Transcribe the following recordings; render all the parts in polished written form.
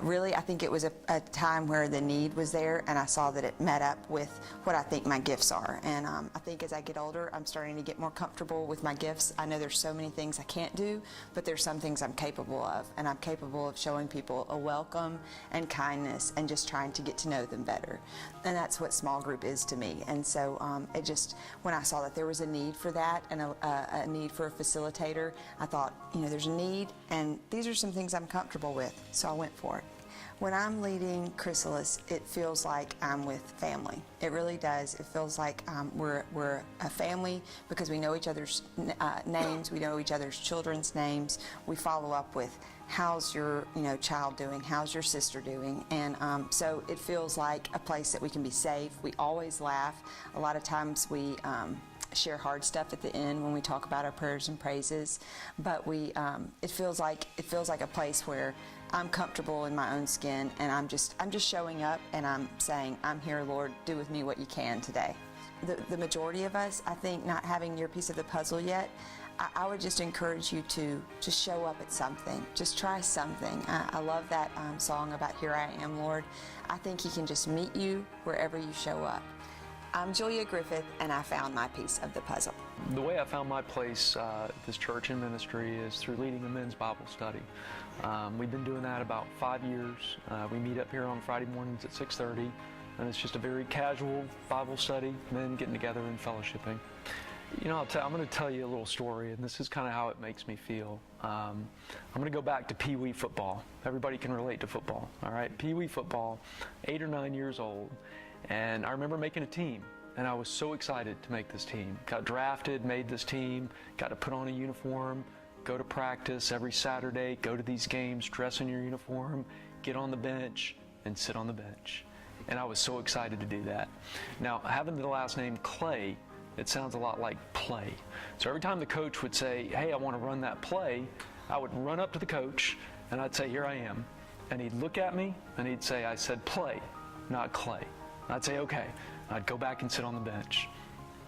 Really, I think it was a time where the need was there, and I saw that it met up with what I think my gifts are. And I think as I get older, I'm starting to get more comfortable with my gifts. I know there's so many things I can't do, but there's some things I'm capable of, and I'm capable of showing people a welcome and kindness and just trying to get to know them better. And that's what small group is to me. And so it just, when I saw that there was a need for that and a need for a facilitator, I thought, there's a need, and these are some things I'm comfortable with, so I went for it. When I'm leading Chrysalis, it feels like I'm with family. It really does. It feels like we're a family because we know each other's names, we know each other's children's names. We follow up with, how's your child doing? How's your sister doing? And so it feels like a place that we can be safe. We always laugh. A lot of times we share hard stuff at the end when we talk about our prayers and praises, but it feels like a place where I'm comfortable in my own skin, and I'm just showing up and I'm saying, I'm here, Lord, do with me what you can today. The majority of us, I think, not having your piece of the puzzle yet, I would just encourage you to just show up at something. Just try something. I love that song about Here I Am, Lord. I think He can just meet you wherever you show up. I'm Julia Griffith, and I found my piece of the puzzle. The way I found my place at this church and ministry is through leading a men's Bible study. We've been doing that about 5 years. We meet up here on Friday mornings at 6:30, and it's just a very casual Bible study, men getting together and fellowshipping. I'm going to tell you a little story, and this is kind of how it makes me feel. I'm going to go back to Pee Wee football. Everybody can relate to football, all right? Pee Wee football, 8 or 9 years old. And I remember making a team, and I was so excited to make this team. Got drafted, made this team, got to put on a uniform, go to practice every Saturday, go to these games, dress in your uniform, get on the bench, and sit on the bench. And I was so excited to do that. Now, having the last name Clay, it sounds a lot like play. So every time the coach would say, hey, I want to run that play, I would run up to the coach, and I'd say, here I am. And he'd look at me, and he'd say, I said play, not Clay. I'd say, okay. I'd go back and sit on the bench.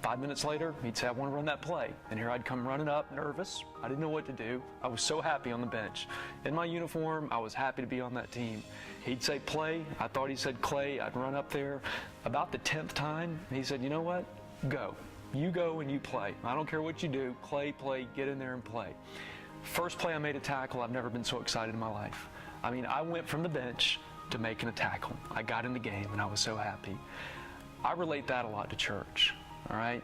5 minutes later, he'd say, I want to run that play. And here I'd come running up, nervous. I didn't know what to do. I was so happy on the bench. In my uniform, I was happy to be on that team. He'd say play. I thought he said Clay. I'd run up there. About the 10th time, he said, you know what? Go. You go and you play. I don't care what you do. Clay, play, get in there and play. First play I made a tackle, I've never been so excited in my life. I mean, I went from the bench to making a tackle. I got in the game and I was so happy. I relate that a lot to church, all right?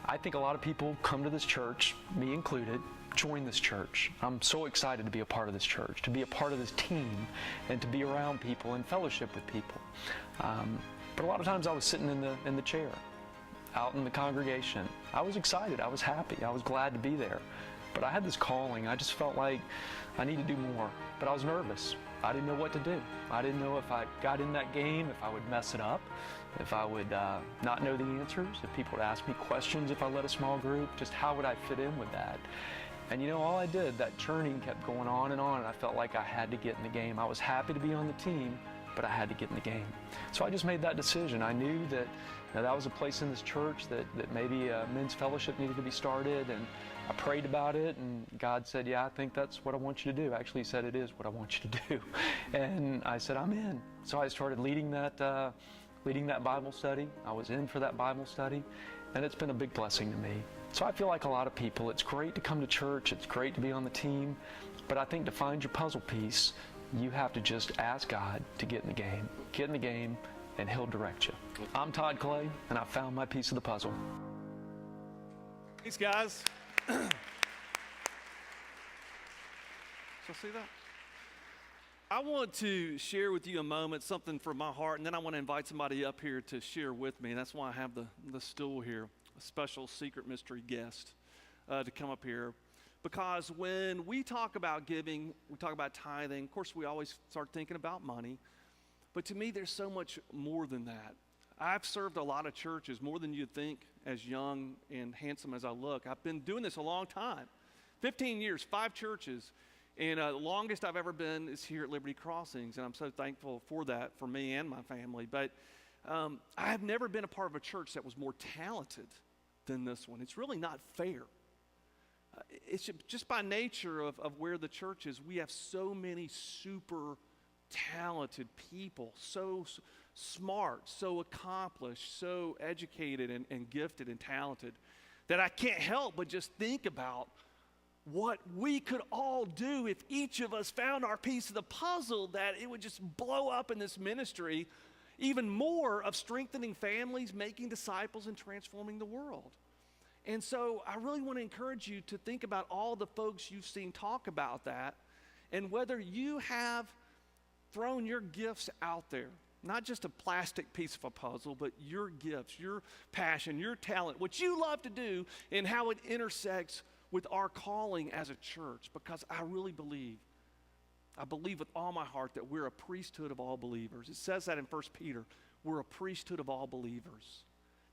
I think a lot of people come to this church, me included, join this church. I'm so excited to be a part of this church, to be a part of this team, and to be around people and fellowship with people. But a lot of times I was sitting in the chair, out in the congregation. I was excited, I was happy, I was glad to be there. But I had this calling. I just felt like I need to do more, but I was nervous. I didn't know what to do. I didn't know if I got in that game, if I would mess it up, if I would not know the answers, if people would ask me questions if I led a small group, just how would I fit in with that? And all I did, that churning kept going on, and I felt like I had to get in the game. I was happy to be on the team, but I had to get in the game. So I just made that decision. I knew that that was a place in this church that maybe a men's fellowship needed to be started, and I prayed about it, and God said, yeah, I think that's what I want you to do. Actually, He said, it is what I want you to do. And I said, I'm in. So I started leading that Bible study. I was in for that Bible study, and it's been a big blessing to me. So I feel like a lot of people, it's great to come to church, it's great to be on the team, but I think to find your puzzle piece, you have to just ask God to get in the game. Get in the game, and He'll direct you. I'm Todd Clay, and I found my piece of the puzzle. Thanks, guys. So see that? I want to share with you a moment, something from my heart, and then I want to invite somebody up here to share with me. And that's why I have the stool here, a special secret mystery guest to come up here. Because when we talk about giving, we talk about tithing, of course we always start thinking about money. But to me, there's so much more than that. I've served a lot of churches, more than you'd think, as young and handsome as I look. I've been doing this a long time, 15 years, 5 churches, and the longest I've ever been is here at Liberty Crossings, and I'm so thankful for that, for me and my family. But I have never been a part of a church that was more talented than this one. It's really not fair. It's just by nature of where the church is, we have so many super talented people, so smart, so accomplished, so educated and gifted and talented, that I can't help but just think about what we could all do if each of us found our piece of the puzzle, that it would just blow up in this ministry even more of strengthening families, making disciples, and transforming the world. And so I really want to encourage you to think about all the folks you've seen talk about that, and whether you have thrown your gifts out there, not just a plastic piece of a puzzle, but your gifts, your passion, your talent, what you love to do, and how it intersects with our calling as a church. Because I really believe with all my heart that we're a priesthood of all believers. It says that in 1 Peter, we're a priesthood of all believers.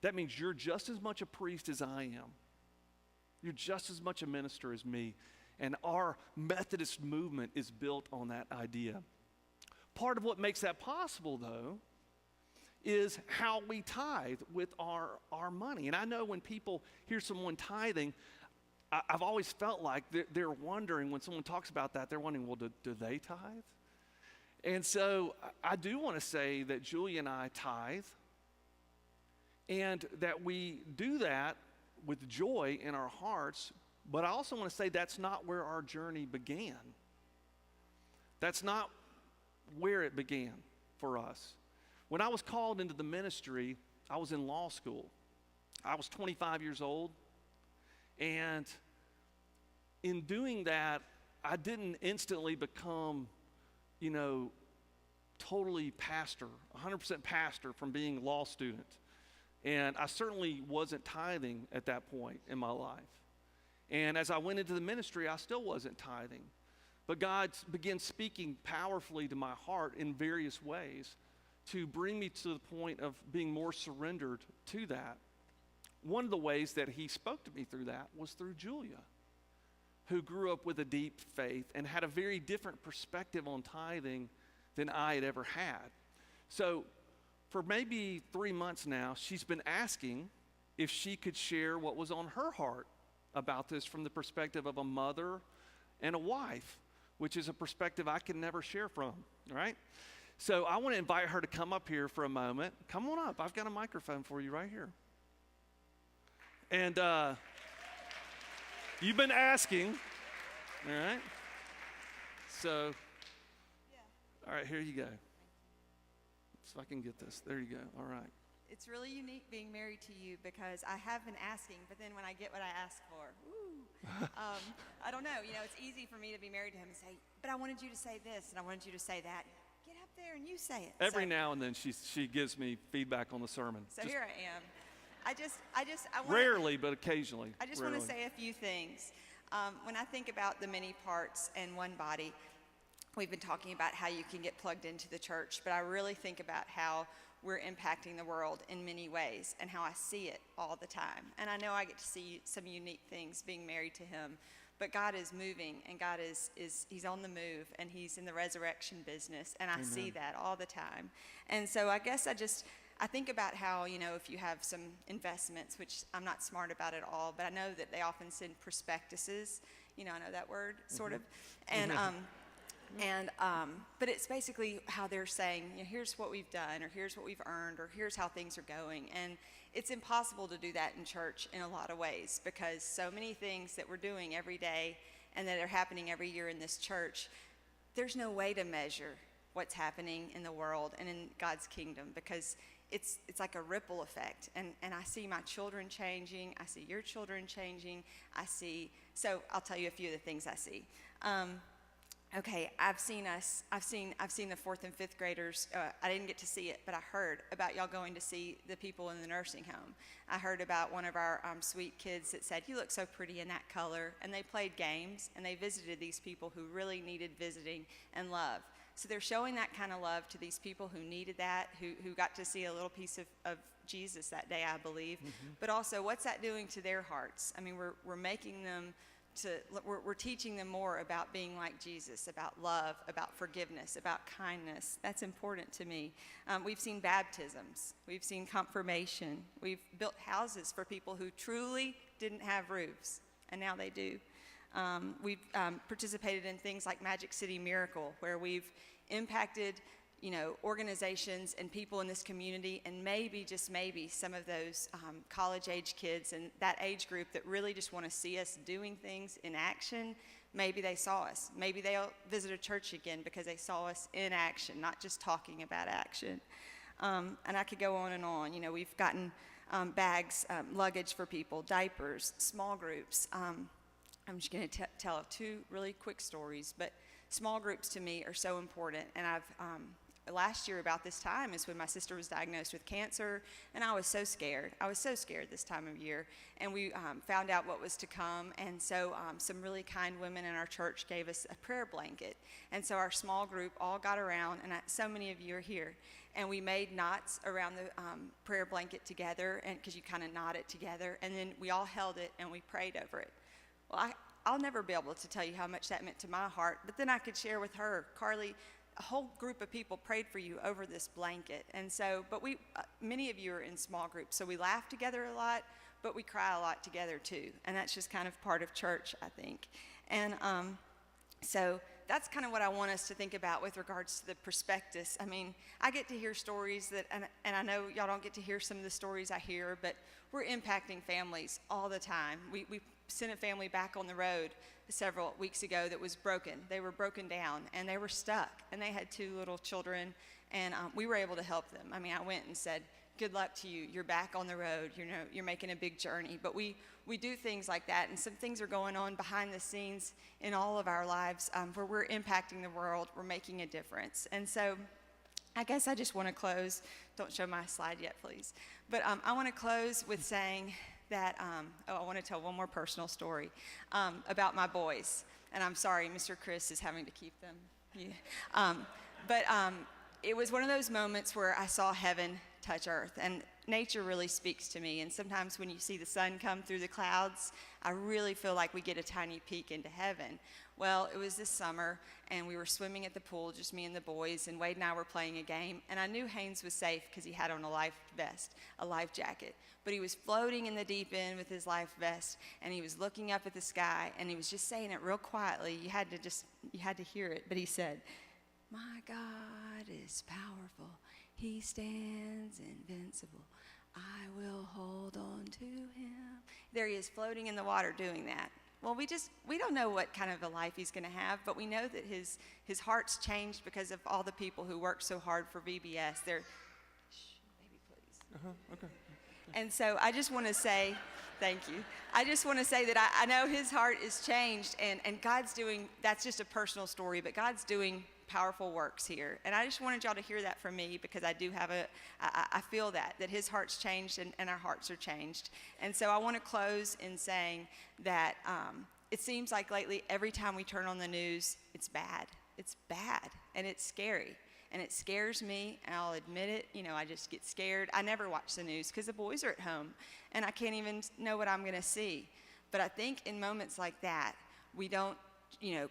That means you're just as much a priest as I am. You're just as much a minister as me. And our Methodist movement is built on that idea. Part of what makes that possible, though, is how we tithe with our money. And I know when people hear someone tithing, I've always felt like they're wondering, when someone talks about that, they're wondering, well, do they tithe? And so I do want to say that Julie and I tithe, and that we do that with joy in our hearts. But I also want to say that's not where our journey began. That's not where it began for us. When I was called into the ministry, I was in law school. I was 25 years old. And in doing that, I didn't instantly become, totally pastor, 100% pastor from being a law student. And I certainly wasn't tithing at that point in my life. And as I went into the ministry, I still wasn't tithing. But God began speaking powerfully to my heart in various ways to bring me to the point of being more surrendered to that. One of the ways that he spoke to me through that was through Julia, who grew up with a deep faith and had a very different perspective on tithing than I had ever had. So for maybe 3 months now, she's been asking if she could share what was on her heart about this from the perspective of a mother and a wife, which is a perspective I can never share from, right? So I want to invite her to come up here for a moment. Come on up. I've got a microphone for you right here. And you've been asking, all right? So, all right, here you go. So I can get this. There you go. All right. It's really unique being married to you because I have been asking, but then when I get what I ask for, I don't know. It's easy for me to be married to him and say, but I wanted you to say this, and I wanted you to say that. Get up there and you say it. Every now and then she gives me feedback on the sermon. So here I am. I want rarely, but occasionally. I just want to say a few things. When I think about the many parts in one body, we've been talking about how you can get plugged into the church, but I really think about how we're impacting the world in many ways and how I see it all the time. And I know I get to see some unique things being married to him, but God is moving, and God is he's on the move, and he's in the resurrection business, and I see that all the time. And so I guess I think about how, if you have some investments, which I'm not smart about at all, but I know that they often send prospectuses. I know that word, sort of. And but it's basically how they're saying, here's what we've done, or here's what we've earned, or here's how things are going. And it's impossible to do that in church in a lot of ways, because so many things that we're doing every day and that are happening every year in this church, there's no way to measure what's happening in the world and in God's kingdom, because it's like a ripple effect. And I see my children changing. I see your children changing. So I'll tell you a few of the things I see. Okay, I've seen the 4th and 5th graders. I didn't get to see it, but I heard about y'all going to see the people in the nursing home. I heard about one of our sweet kids that said, "You look so pretty in that color." And they played games, and they visited these people who really needed visiting and love. So they're showing that kind of love to these people who needed that, who got to see a little piece of Jesus that day, I believe. Mm-hmm. But also, what's that doing to their hearts? I mean, we're making them we're teaching them more about being like Jesus, about love, about forgiveness, about kindness. That's important to me. We've seen baptisms. We've seen confirmation. We've built houses for people who truly didn't have roofs, and now they do. We've participated in things like Magic City Miracle, where we've impacted, organizations and people in this community, and maybe, just maybe, some of those college-age kids and that age group that really just want to see us doing things in action. Maybe they saw us. Maybe they'll visit a church again because they saw us in action, not just talking about action. And I could go on and on. We've gotten bags, luggage for people, diapers, small groups. I'm just going to tell 2 really quick stories, but small groups to me are so important. And last year about this time is when my sister was diagnosed with cancer, and I was so scared. I was so scared this time of year, and we found out what was to come, and so some really kind women in our church gave us a prayer blanket, and so our small group all got around, and so many of you are here, and we made knots around the prayer blanket together, and because you kind of knot it together, and then we all held it and we prayed over it. Well, I'll never be able to tell you how much that meant to my heart, but then I could share with her, Carly, a whole group of people prayed for you over this blanket. And so, but many of you are in small groups, so we laugh together a lot, but we cry a lot together too. And that's just kind of part of church, I think. And so that's kind of what I want us to think about with regards to the prospectus. I mean, I get to hear stories and I know y'all don't get to hear some of the stories I hear, but we're impacting families all the time. We sent a family back on the road several weeks ago that was broken. They were broken down and they were stuck, and they had 2 little children, and we were able to help them. I mean, I went and said, good luck to you. You're back on the road. You're making a big journey. But we do things like that, and some things are going on behind the scenes in all of our lives where we're impacting the world. We're making a difference. And so I guess I just want to close. Don't show my slide yet, please. But I want to close with saying that, I want to tell one more personal story about my boys. And I'm sorry, Mr. Chris is having to keep them. Yeah. But it was one of those moments where I saw heaven touch earth. And nature really speaks to me. And sometimes when you see the sun come through the clouds, I really feel like we get a tiny peek into heaven. Well, it was this summer, and we were swimming at the pool, just me and the boys, and Wade and I were playing a game, and I knew Haynes was safe because he had on a life vest, a life jacket. But he was floating in the deep end with his life vest, and he was looking up at the sky, and he was just saying it real quietly. You had to hear it, but he said, "My God is powerful. He stands invincible. I will hold on to him." There he is floating in the water doing that. Well, we don't know what kind of a life he's going to have, but we know that his heart's changed because of all the people who worked so hard for VBS. They're, baby, please. Okay. And so I just want to say, thank you. I just want to say that I know his heart is changed, and God's doing, that's just a personal story, but God's doing powerful works here. And I just wanted y'all to hear that from me, because I do have I feel that his heart's changed and our hearts are changed. And so I want to close in saying that it seems like lately every time we turn on the news, it's bad. It's bad, and it's scary. And it scares me, and I'll admit it, I just get scared. I never watch the news because the boys are at home, and I can't even know what I'm going to see. But I think in moments like that, we don't,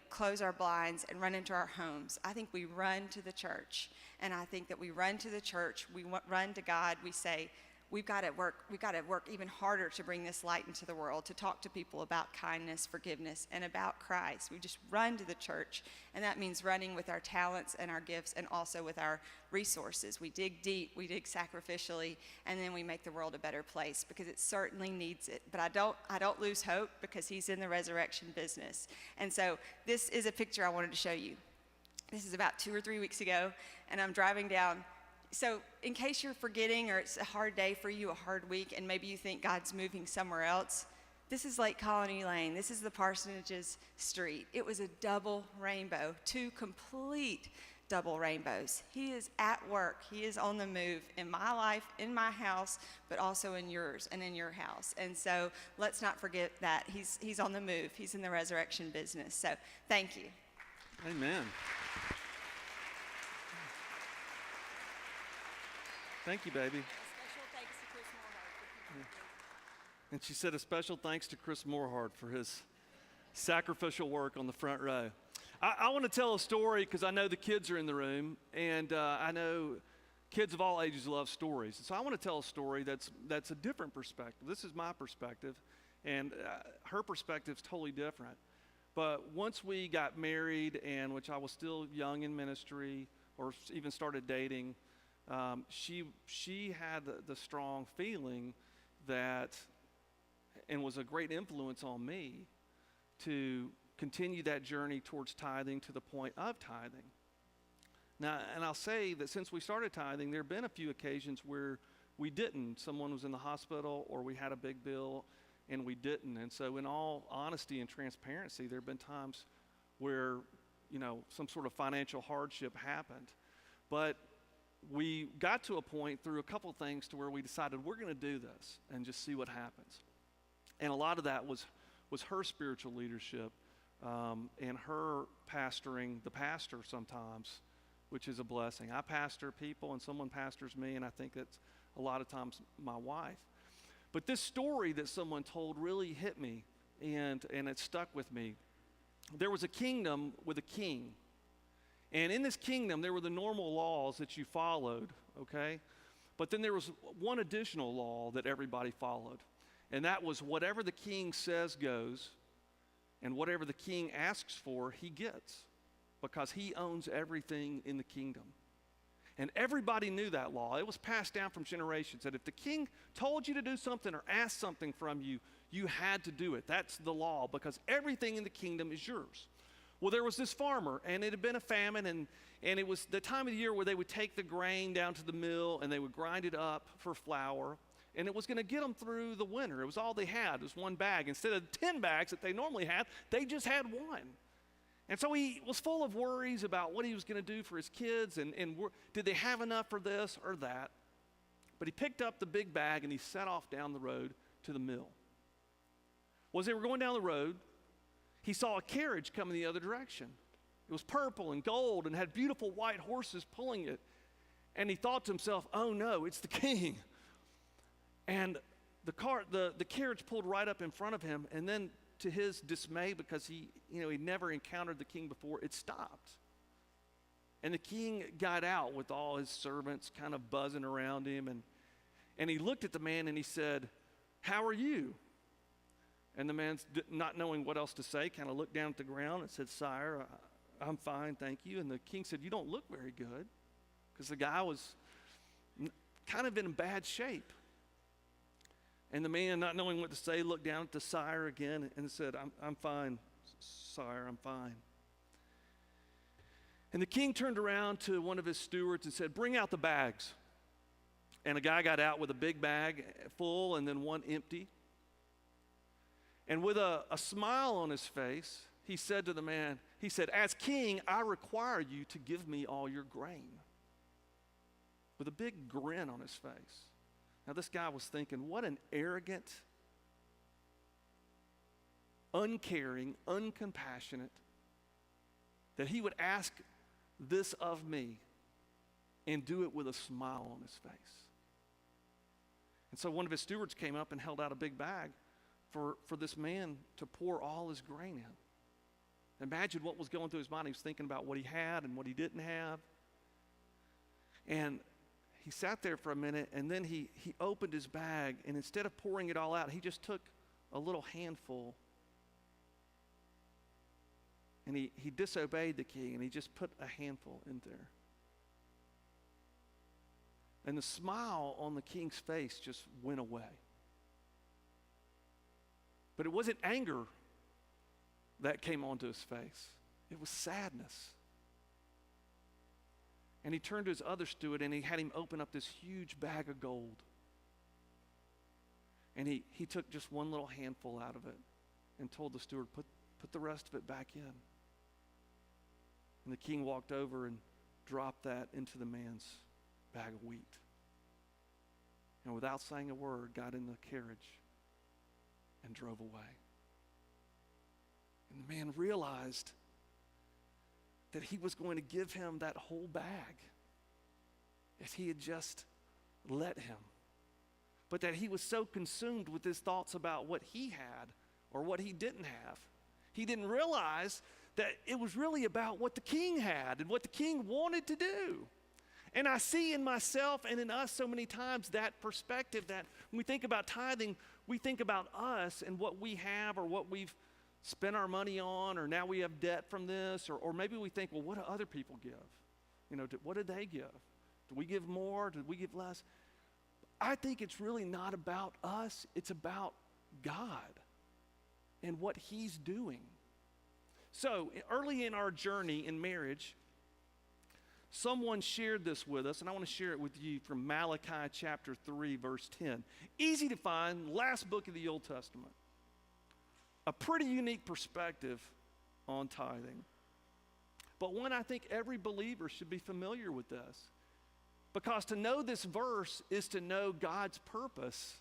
close our blinds and run into our homes. I think we run to the church, and I think that we run to the church, we run to God, we say, we've got to work even harder to bring this light into the world, to talk to people about kindness, forgiveness, and about Christ. We just run to the church, and that means running with our talents and our gifts, and also with our resources. We dig deep, we dig sacrificially, and then we make the world a better place, because it certainly needs it. But I don't lose hope, because he's in the resurrection business. And so this is a picture I wanted to show you. This is about 2 or 3 weeks ago, and I'm driving down. So in case you're forgetting, or it's a hard day for you, a hard week, and maybe you think God's moving somewhere else, this is Lake Colony Lane. This is the Parsonage's street. It was a double rainbow, 2 complete double rainbows. He is at work. He is on the move in my life, in my house, but also in yours and in your house. And so let's not forget that. He's on the move. He's in the resurrection business. So thank you. Amen. Thank you, baby. Special thanks to Chris Moorheart. And she said a special thanks to Chris Moorheart for his sacrificial work on the front row. I want to tell a story because I know the kids are in the room, and I know kids of all ages love stories. So I want to tell a story that's a different perspective. This is my perspective, and her perspective is totally different. But once we got married, and which I was still young in ministry, or even started dating, she had the strong feeling that, and was a great influence on me to continue that journey towards tithing to the point of tithing. Now, and I'll say that since we started tithing, there have been a few occasions where we didn't. Someone was in the hospital, or we had a big bill and we didn't. And so in all honesty and transparency, there have been times where, some sort of financial hardship happened. But we got to a point through a couple things to where we decided we're going to do this and just see what happens. And a lot of that was her spiritual leadership, and her pastoring the pastor sometimes, which is a blessing. I pastor people and someone pastors me, and I think that's a lot of times my wife. But this story that someone told really hit me, and it stuck with me. There was a kingdom with a king. And in this kingdom, there were the normal laws that you followed, okay? But then there was one additional law that everybody followed. And that was whatever the king says goes, and whatever the king asks for, he gets, because he owns everything in the kingdom. And everybody knew that law. It was passed down from generations, that if the king told you to do something or asked something from you, you had to do it. That's the law, because everything in the kingdom is yours. Well, there was this farmer, and it had been a famine, and it was the time of the year where they would take the grain down to the mill, and they would grind it up for flour, and it was going to get them through the winter. It was all they had. It was one bag. Instead of 10 bags that they normally had, they just had one. And so he was full of worries about what he was going to do for his kids, and did they have enough for this or that. But he picked up the big bag, and he set off down the road to the mill. Well, as they were going down the road, he saw a carriage coming the other direction. It was purple and gold and had beautiful white horses pulling it. And he thought to himself, oh no, it's the king. And the carriage pulled right up in front of him, and then to his dismay, because he'd never encountered the king before, it stopped. And the king got out with all his servants kind of buzzing around him, and he looked at the man and he said, how are you? And the man, not knowing what else to say, kind of looked down at the ground and said, sire, I'm fine, thank you. And the king said, you don't look very good, because the guy was kind of in bad shape. And the man, not knowing what to say, looked down at the sire again and said, I'm fine, sire, I'm fine. And the king turned around to one of his stewards and said, bring out the bags. And a guy got out with a big bag full and then one empty. And with a smile on his face, he said to the man, he said, as king, I require you to give me all your grain. With a big grin on his face. Now this guy was thinking, what an arrogant, uncaring, uncompassionate, that he would ask this of me and do it with a smile on his face. And so one of his stewards came up and held out a big bag for this man to pour all his grain in. Imagine what was going through his mind. He was thinking about what he had and what he didn't have. And he sat there for a minute, and then he opened his bag, and instead of pouring it all out, he just took a little handful. And he disobeyed the king, and he just put a handful in there. And the smile on the king's face just went away. But it wasn't anger that came onto his face. It was sadness. And he turned to his other steward, and he had him open up this huge bag of gold. And he took just one little handful out of it and told the steward, put the rest of it back in. And the king walked over and dropped that into the man's bag of wheat. And without saying a word, got in the carriage and drove away. And the man realized that he was going to give him that whole bag if he had just let him. But that he was so consumed with his thoughts about what he had or what he didn't have, he didn't realize that it was really about what the king had and what the king wanted to do. And I see in myself and in us so many times that perspective, that when we think about tithing, we think about us and what we have or what we've spent our money on, or now we have debt from this, or maybe we think, well, what do other people give? What did they give? Do we give more? Did we give less? I think it's really not about us. It's about God and what He's doing. So early in our journey in marriage, someone shared this with us, and I want to share it with you from Malachi chapter 3, verse 10. Easy to find, last book of the Old Testament. A pretty unique perspective on tithing. But one I think every believer should be familiar with this. Because to know this verse is to know God's purpose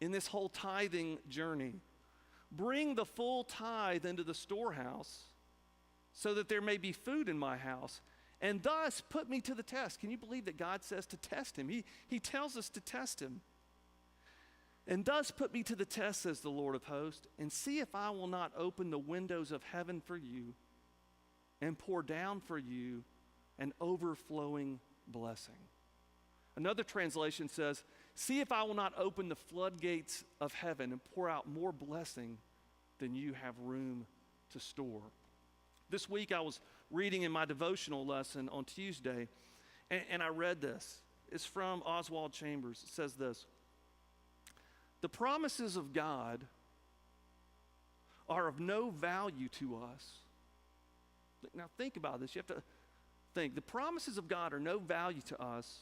in this whole tithing journey. Bring the full tithe into the storehouse so that there may be food in my house, and thus put me to the test. Can you believe that God says to test him? He tells us to test him. And thus put me to the test, says the Lord of hosts, and see if I will not open the windows of heaven for you and pour down for you an overflowing blessing. Another translation says, see if I will not open the floodgates of heaven and pour out more blessing than you have room to store. This week I was reading in my devotional lesson on Tuesday, and I read this. It's from Oswald Chambers. It says this: the promises of God are of no value to us. Now think about this. You have to think. The promises of God are no value to us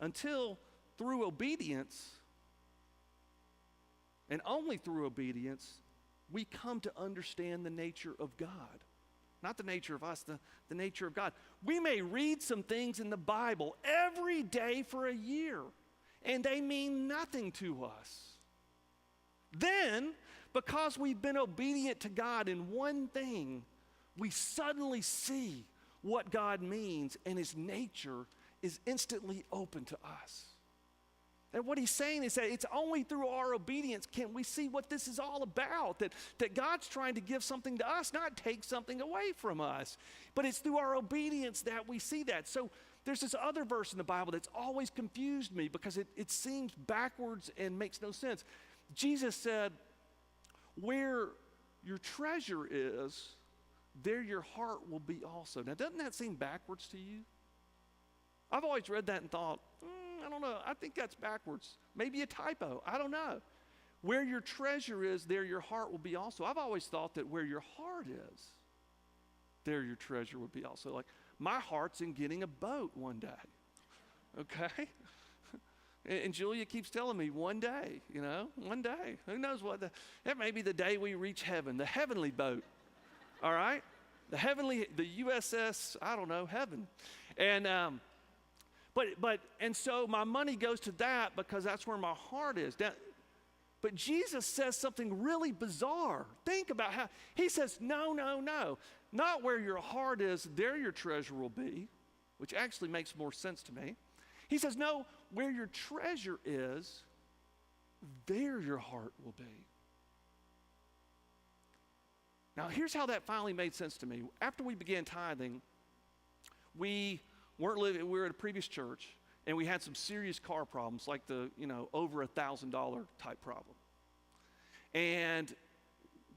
until through obedience, and only through obedience, we come to understand the nature of God. Not the nature of us, the nature of God. We may read some things in the Bible every day for a year, and they mean nothing to us. Then, because we've been obedient to God in one thing, we suddenly see what God means, and his nature is instantly open to us. And what he's saying is that it's only through our obedience can we see what this is all about, that God's trying to give something to us, not take something away from us. But it's through our obedience that we see that. So there's this other verse in the Bible that's always confused me because it seems backwards and makes no sense. Jesus said, where your treasure is, there your heart will be also. Now, doesn't that seem backwards to you? I've always read that and thought, I don't know, I think that's backwards. Maybe a typo, I don't know. Where your treasure is, there your heart will be also. I've always thought that where your heart is, there your treasure will be also. Like, my heart's in getting a boat one day, okay? And Julia keeps telling me one day, one day. Who knows that may be the day we reach heaven, the heavenly boat, all right? The USS, I don't know, heaven. And, and so my money goes to that because that's where my heart is. But Jesus says something really bizarre. Think about how, he says, no. Not where your heart is, there your treasure will be, which actually makes more sense to me. He says, no, where your treasure is, there your heart will be. Now, here's how that finally made sense to me. After we began tithing, we were at a previous church, and we had some serious car problems, like the, over $1,000 type problem. And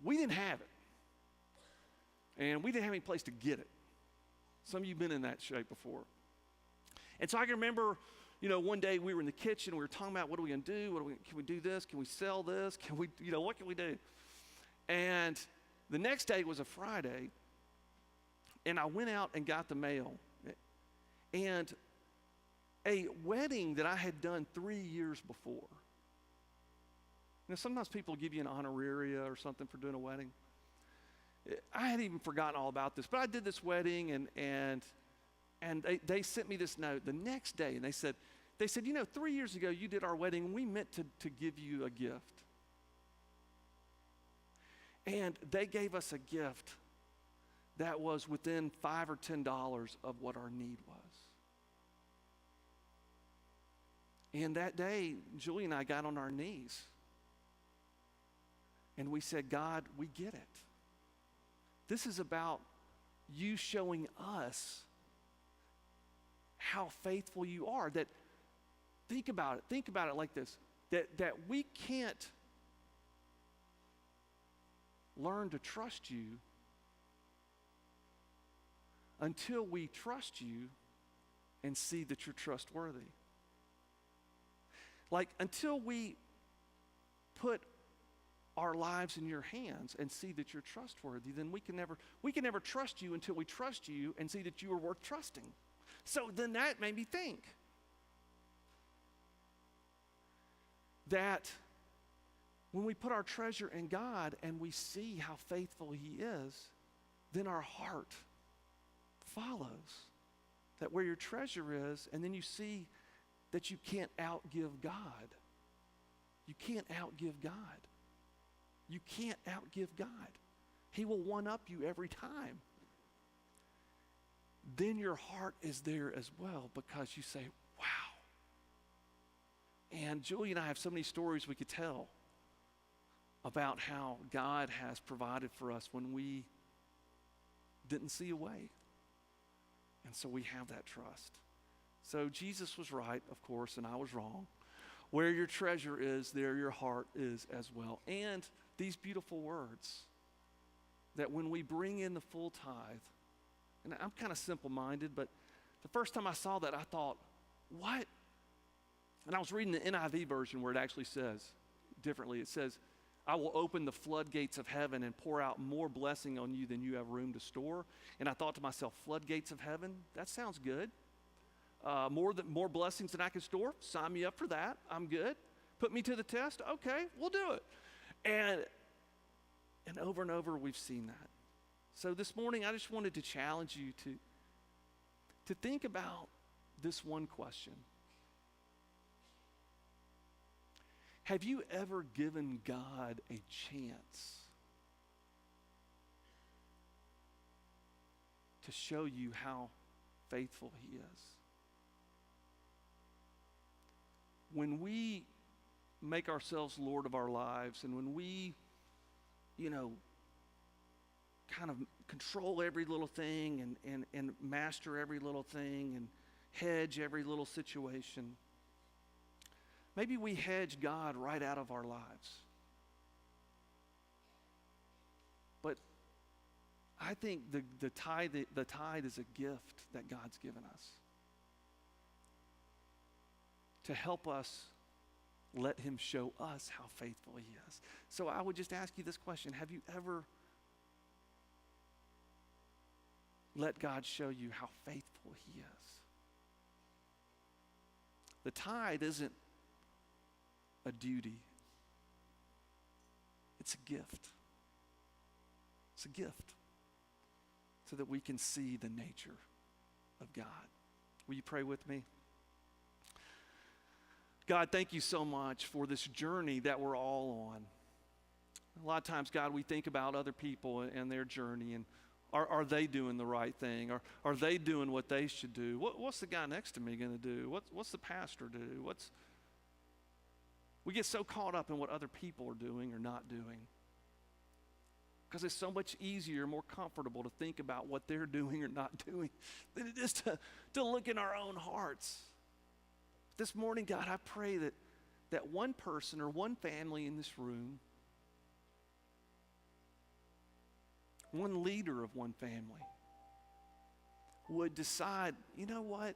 we didn't have it. And we didn't have any place to get it. Some of you have been in that shape before. And so I can remember, one day we were in the kitchen, we were talking about what are we going to do? Can we do this? Can we sell this? Can we, what can we do? And the next day was a Friday, and I went out and got the mail. And a wedding that I had done 3 years before. Now, sometimes people give you an honoraria or something for doing a wedding. I had even forgotten all about this, but I did this wedding, and they sent me this note the next day, and they said, 3 years ago you did our wedding, and we meant to give you a gift. And they gave us a gift that was within $5 or $10 of what our need was. And that day, Julie and I got on our knees. And we said, God, we get it. This is about you showing us how faithful you are. That, think about it like this, that we can't learn to trust you until we trust you and see that you're trustworthy. Like, until we put our lives in your hands and see that you're trustworthy, then we can never trust you until we trust you and see that you are worth trusting. So then that made me think that when we put our treasure in God and we see how faithful He is, then our heart follows that where your treasure is, and then you see that you can't outgive God. You can't outgive God. You can't outgive God. He will one-up you every time. Then your heart is there as well because you say, wow. And Julie and I have so many stories we could tell about how God has provided for us when we didn't see a way. And so we have that trust. So Jesus was right, of course, and I was wrong. Where your treasure is, there your heart is as well. And these beautiful words that when we bring in the full tithe, and I'm kind of simple-minded, but the first time I saw that, I thought, what? And I was reading the NIV version where it actually says differently. It says, I will open the floodgates of heaven and pour out more blessing on you than you have room to store. And I thought to myself, floodgates of heaven? That sounds good. More blessings than I can store? Sign me up for that. I'm good. Put me to the test? Okay, we'll do it. And over we've seen that. So this morning, I just wanted to challenge you to think about this one question. Have you ever given God a chance to show you how faithful He is? When we make ourselves Lord of our lives, and when we, kind of control every little thing and master every little thing and hedge every little situation, maybe we hedge God right out of our lives. But I think the tithe is a gift that God's given us to help us let Him show us how faithful He is. So I would just ask you this question. Have you ever let God show you how faithful He is? The tithe isn't a duty. It's a gift. It's a gift so that we can see the nature of God. Will you pray with me? God, thank you so much for this journey that we're all on. A lot of times, God, we think about other people and their journey, and are they doing the right thing? Are they doing what they should do? What's the guy next to me going to do? What's the pastor do? We get so caught up in what other people are doing or not doing because it's so much easier, more comfortable to think about what they're doing or not doing than it is to look in our own hearts. This morning, God, I pray that one person or one family in this room, one leader of one family, would decide, you know what?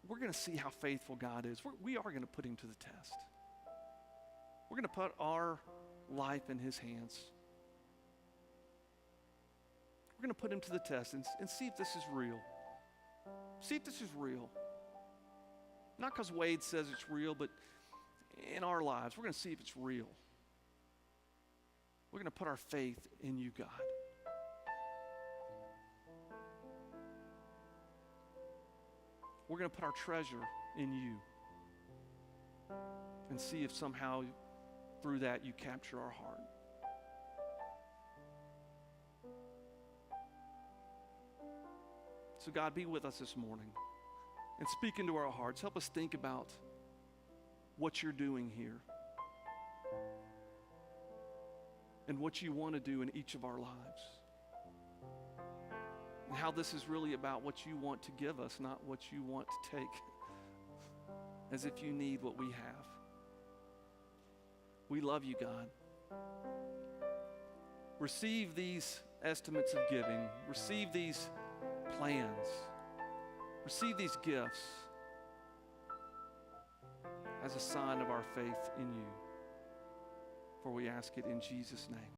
We're going to see how faithful God is. We are going to put Him to the test. We're going to put our life in His hands. We're going to put Him to the test and see if this is real. See if this is real. Not because Wade says it's real, but in our lives, we're going to see if it's real. We're going to put our faith in you, God. We're going to put our treasure in you and see if somehow through that you capture our heart. So God, be with us this morning and speak into our hearts. Help us think about what you're doing here and what you want to do in each of our lives. And how this is really about what you want to give us, not what you want to take, as if you need what we have. We love you, God. receive these estimates of giving, receive these plans, receive these gifts as a sign of our faith in you. For we ask it in Jesus' name.